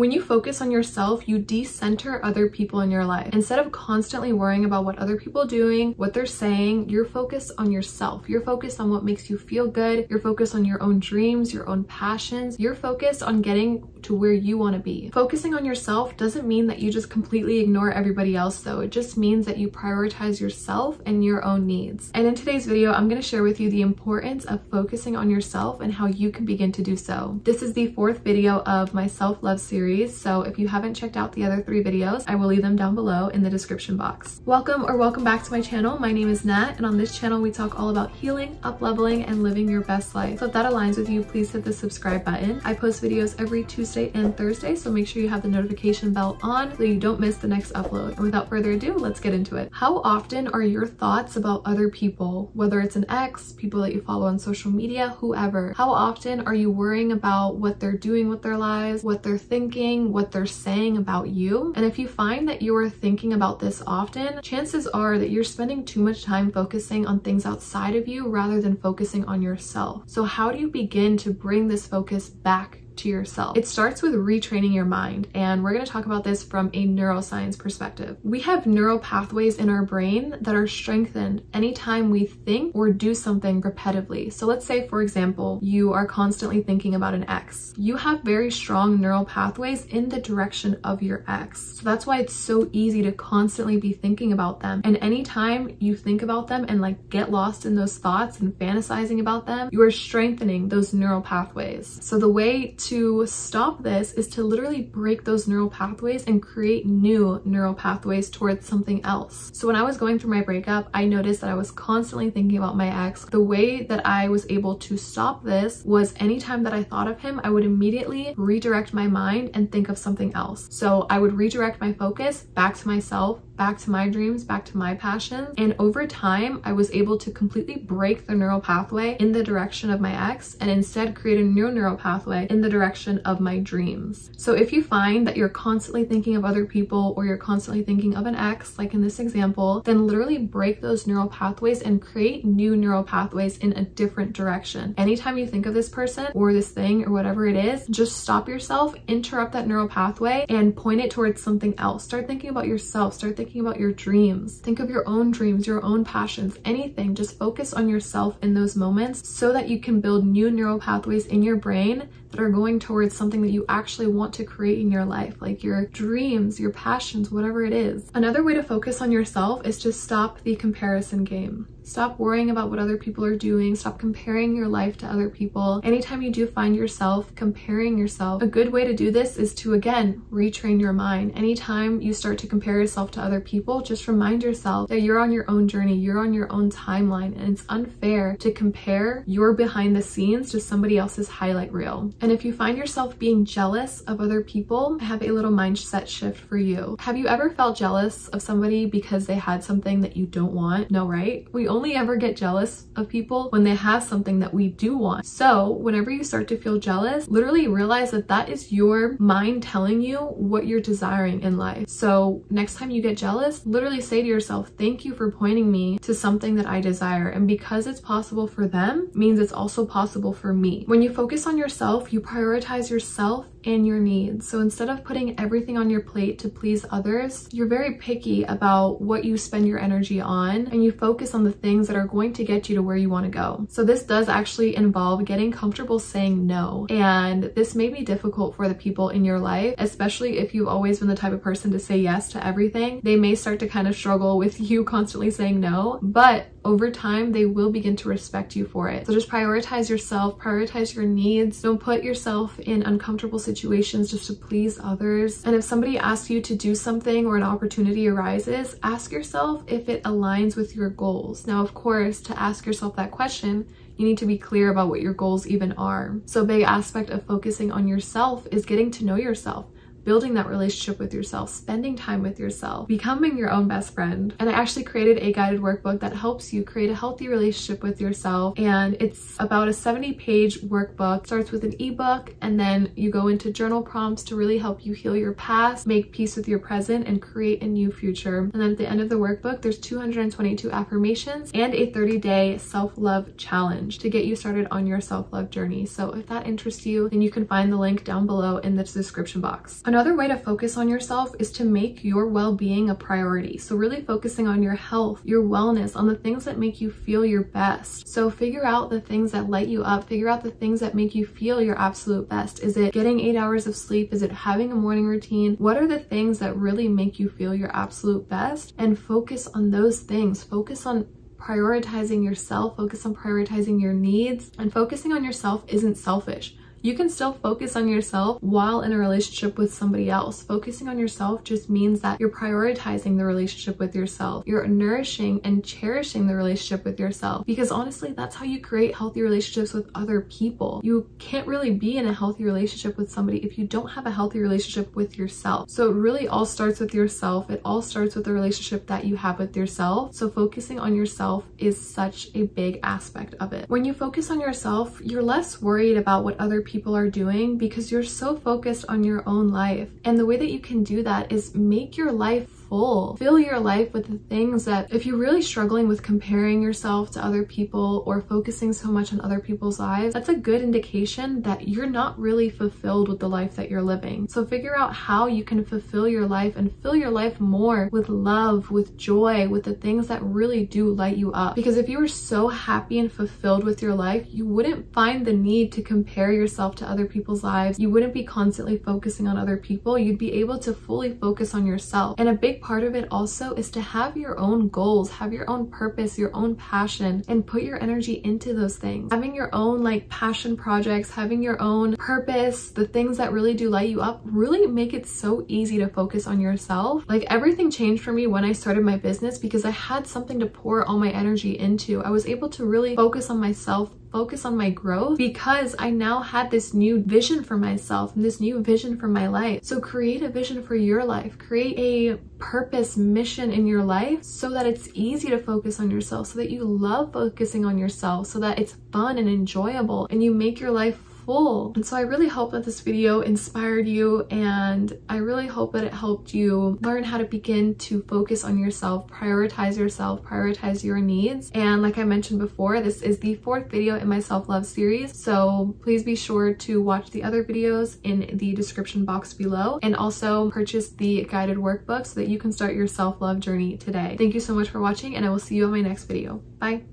When you focus on yourself, you decenter other people in your life. Instead of constantly worrying about what other people are doing, what they're saying, you're focused on yourself. You're focused on what makes you feel good. You're focused on your own dreams, your own passions. You're focused on getting to where you want to be. Focusing on yourself doesn't mean that you just completely ignore everybody else though. It just means that you prioritize yourself and your own needs. And in today's video, I'm going to share with you the importance of focusing on yourself and how you can begin to do so. This is the 4th video of my self-love series, so if you haven't checked out the other 3 videos, I will leave them down below in the description box. Welcome back to my channel. My name is Nat, and on this channel we talk all about healing, up-leveling, and living your best life. So if that aligns with you, please hit the subscribe button. I post videos every Tuesday and Thursday, so make sure you have the notification bell on so you don't miss the next upload. And without further ado, let's get into it. How often are your thoughts about other people, whether it's an ex, people that you follow on social media, whoever, how often are you worrying about what they're doing with their lives, what they're thinking, what they're saying about you? And if you find that you are thinking about this often, chances are that you're spending too much time focusing on things outside of you rather than focusing on yourself. So how do you begin to bring this focus back to yourself? It starts with retraining your mind, and we're going to talk about this from a neuroscience perspective. We have neural pathways in our brain that are strengthened anytime we think or do something repetitively. So let's say, for example, you are constantly thinking about an ex. You have very strong neural pathways in the direction of your ex. So that's why it's so easy to constantly be thinking about them. And anytime you think about them and like get lost in those thoughts and fantasizing about them, you are strengthening those neural pathways. So the way to stop this is to literally break those neural pathways and create new neural pathways towards something else. So when I was going through my breakup, I noticed that I was constantly thinking about my ex. The way that I was able to stop this was anytime that I thought of him, I would immediately redirect my mind and think of something else. So I would redirect my focus back to myself, back to my dreams, back to my passions. And over time, I was able to completely break the neural pathway in the direction of my ex and instead create a new neural pathway in the direction of my dreams. So if you find that you're constantly thinking of other people or you're constantly thinking of an ex, like in this example, then literally break those neural pathways and create new neural pathways in a different direction. Anytime you think of this person or this thing or whatever it is, just stop yourself, interrupt that neural pathway and point it towards something else. Start thinking about yourself, start thinking about your dreams. Think of your own dreams, your own passions, anything. Just focus on yourself in those moments so that you can build new neural pathways in your brain that are going towards something that you actually want to create in your life, like your dreams, your passions, whatever it is. Another way to focus on yourself is to stop the comparison game. Stop worrying about what other people are doing. Stop comparing your life to other people. Anytime you do find yourself comparing yourself, a good way to do this is to, again, retrain your mind. Anytime you start to compare yourself to other people, just remind yourself that you're on your own journey, you're on your own timeline, and it's unfair to compare your behind the scenes to somebody else's highlight reel. And if you find yourself being jealous of other people, I have a little mindset shift for you. Have you ever felt jealous of somebody because they had something that you don't want? No, right? We only ever get jealous of people when they have something that we do want. So whenever you start to feel jealous, literally realize that that is your mind telling you what you're desiring in life. So next time you get jealous, literally say to yourself, thank you for pointing me to something that I desire. And because it's possible for them means it's also possible for me. When you focus on yourself, you prioritize yourself and your needs. So instead of putting everything on your plate to please others, you're very picky about what you spend your energy on, and you focus on the things that are going to get you to where you want to go. So this does actually involve getting comfortable saying no. And this may be difficult for the people in your life, especially if you've always been the type of person to say yes to everything. They may start to kind of struggle with you constantly saying no, but over time, they will begin to respect you for it. So just prioritize yourself, prioritize your needs. Don't put yourself in uncomfortable situations just to please others. And if somebody asks you to do something or an opportunity arises, ask yourself if it aligns with your goals. Now, of course, to ask yourself that question, you need to be clear about what your goals even are. So a big aspect of focusing on yourself is getting to know yourself. building that relationship with yourself, spending time with yourself, becoming your own best friend. And I actually created a guided workbook that helps you create a healthy relationship with yourself. And it's about a 70-page workbook. It starts with an ebook, and then you go into journal prompts to really help you heal your past, make peace with your present, and create a new future. And then at the end of the workbook, there's 222 affirmations and a 30-day self-love challenge to get you started on your self-love journey. So if that interests you, then you can find the link down below in the description box. Another way to focus on yourself is to make your well-being a priority. So really focusing on your health, your wellness, on the things that make you feel your best. So figure out the things that light you up, figure out the things that make you feel your absolute best. Is it getting 8 hours of sleep? Is it having a morning routine? What are the things that really make you feel your absolute best? And focus on those things. Focus on prioritizing yourself, focus on prioritizing your needs, and focusing on yourself isn't selfish. You can still focus on yourself while in a relationship with somebody else. Focusing on yourself just means that you're prioritizing the relationship with yourself. You're nourishing and cherishing the relationship with yourself, because honestly, that's how you create healthy relationships with other people. You can't really be in a healthy relationship with somebody if you don't have a healthy relationship with yourself. So it really all starts with yourself. It all starts with the relationship that you have with yourself. So focusing on yourself is such a big aspect of it. When you focus on yourself, you're less worried about what other people are doing because you're so focused on your own life. And the way that you can do that is make your life full. Fill your life with the things that, if you're really struggling with comparing yourself to other people or focusing so much on other people's lives, that's a good indication that you're not really fulfilled with the life that you're living. So figure out how you can fulfill your life and fill your life more with love, with joy, with the things that really do light you up. Because if you were so happy and fulfilled with your life, you wouldn't find the need to compare yourself to other people's lives. You wouldn't be constantly focusing on other people. You'd be able to fully focus on yourself. And a big part of it also is to have your own goals, have your own purpose, your own passion, and put your energy into those things. Having your own passion projects, having your own purpose, the things that really do light you up, really make it so easy to focus on yourself. Everything changed for me when I started my business because I had something to pour all my energy into. I was able to really focus on myself, focus on my growth, because I now had this new vision for myself and this new vision for my life. So create a vision for your life, create a purpose, mission in your life so that it's easy to focus on yourself, so that you love focusing on yourself, so that it's fun and enjoyable and you make your life full. And so I really hope that this video inspired you, and I really hope that it helped you learn how to begin to focus on yourself, prioritize your needs. And like I mentioned before, this is the 4th video in my self-love series, so please be sure to watch the other videos in the description box below, and also purchase the guided workbook so that you can start your self-love journey today. Thank you so much for watching, and I will see you in my next video. Bye.